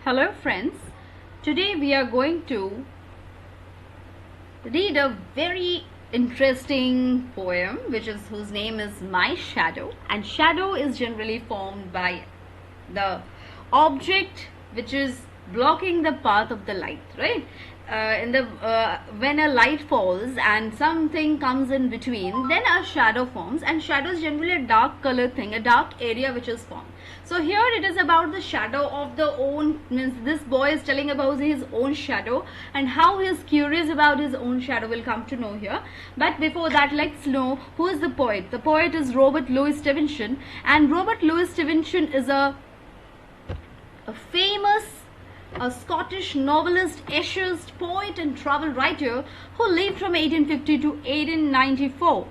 Hello friends, today we are going to read a very interesting poem whose name is My Shadow, and shadow is generally formed by the object which is blocking the path of the light, right? When a light falls and something comes in between, then a shadow forms, and shadow is generally a dark color thing, a dark area which is formed. So here it is about the shadow of the own, means this boy is telling about his own shadow and how he is curious about his own shadow. We'll come to know here, but before that let's know who is the poet. The poet is Robert Louis Stevenson, and Robert Louis Stevenson is a famous Scottish novelist, essayist, poet and travel writer who lived from 1850 to 1894.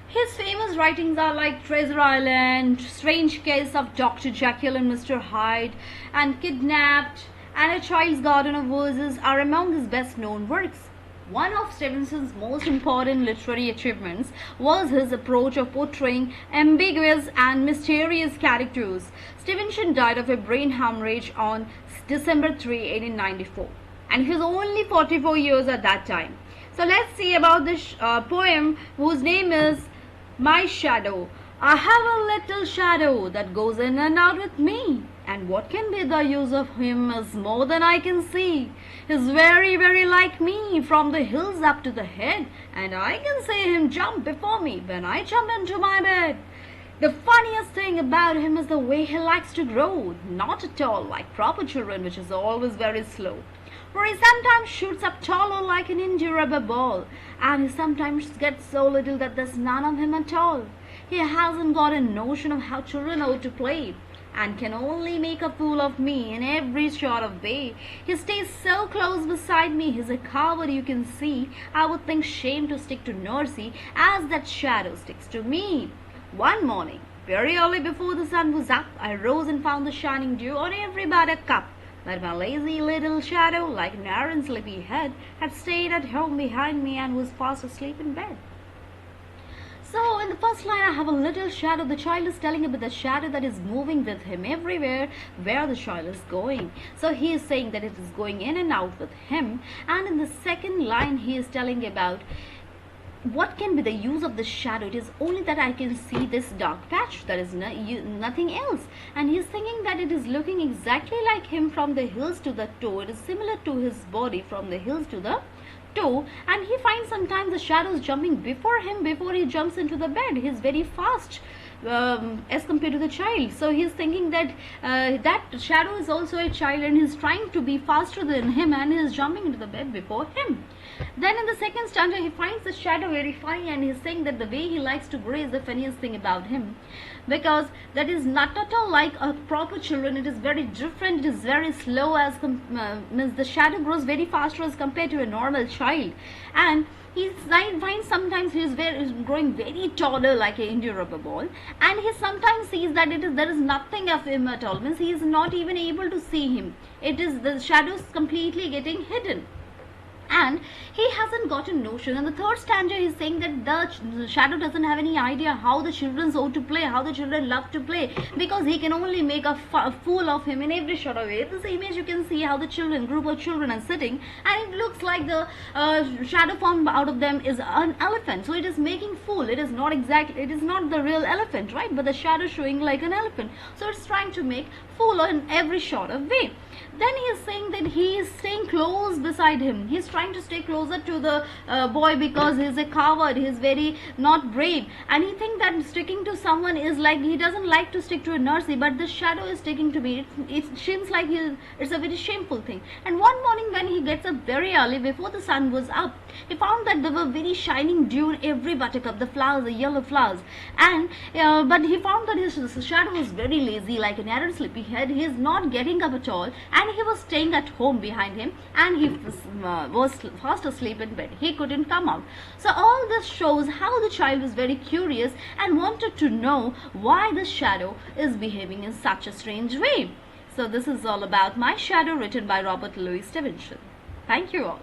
His famous writings are like Treasure Island, Strange Case of Dr. Jekyll and Mr. Hyde, and Kidnapped, and A Child's Garden of Verses are among his best known works. One of Stevenson's most important literary achievements was his approach of portraying ambiguous and mysterious characters. Stevenson died of a brain hemorrhage on December 3, 1894, and he was only 44 years at that time. So let's see about this poem whose name is My Shadow. I have a little shadow that goes in and out with me, and what can be the use of him is more than I can see. He's very, very like me from the hills up to the head, and I can see him jump before me when I jump into my bed. The funniest thing about him is the way he likes to grow, not at all like proper children, which is always very slow. For he sometimes shoots up taller like an India rubber ball, and he sometimes gets so little that there's none of him at all. He hasn't got a notion of how children ought to play, and can only make a fool of me in every sort of way. He stays so close beside me, he's a coward you can see. I would think shame to stick to Nursey as that shadow sticks to me. One morning, very early before the sun was up, I rose and found the shining dew on every buttercup. But my lazy little shadow, like an iron sleepy head, had stayed at home behind me and was fast asleep in bed. So in the first line, I have a little shadow. The child is telling about the shadow that is moving with him everywhere where the child is going. So he is saying that it is going in and out with him. And in the second line, he is telling about what can be the use of the shadow. It is only that I can see this dark patch, there is nothing else. And he is thinking that it is looking exactly like him from the hills to the toe. It is similar to his body from the hills to the toe, and he finds sometimes the shadows jumping before him before he jumps into the bed. He is very fast as compared to the child. So he is thinking that that shadow is also a child, and he is trying to be faster than him, and he is jumping into the bed before him. Then in the second stanza, he finds the shadow very funny, and he is saying that the way he likes to grow is the funniest thing about him, because that is not at all like a proper children. It is very different. It is very slow as means the shadow grows very faster as compared to a normal child, and he finds sometimes he is growing very taller like an India rubber ball, and he sometimes sees that there is nothing of him at all. Means he is not even able to see him. It is the shadows completely getting hidden, and he hasn't got a notion. In the third stanza, he's saying that the shadow doesn't have any idea how the children ought to play, how the children love to play, because he can only make a fool of him in every sort of way. In this image, you can see how the group of children are sitting, and it looks like the shadow formed out of them is an elephant. So it is making fool. It is not the real elephant, right? But the shadow showing like an elephant. So it's trying to make fool in every sort of way. Then he is saying that he is staying close beside him. He is trying to stay closer to the boy because he is a coward. He is very not brave, and he thinks that sticking to someone is like, he doesn't like to stick to a nursery, but the shadow is sticking to me. It seems like it's a very shameful thing. And one morning when he gets up very early before the sun was up, he found that there were very shining dew in every buttercup, the flowers, the yellow flowers, and but he found that his shadow was very lazy like an iron sleepy head. He is not getting up at all, and he was staying at home behind him, and he was fast asleep in bed. He couldn't come out. So all this shows how the child was very curious and wanted to know why the shadow is behaving in such a strange way. So this is all about My Shadow, written by Robert Louis Stevenson. Thank you all.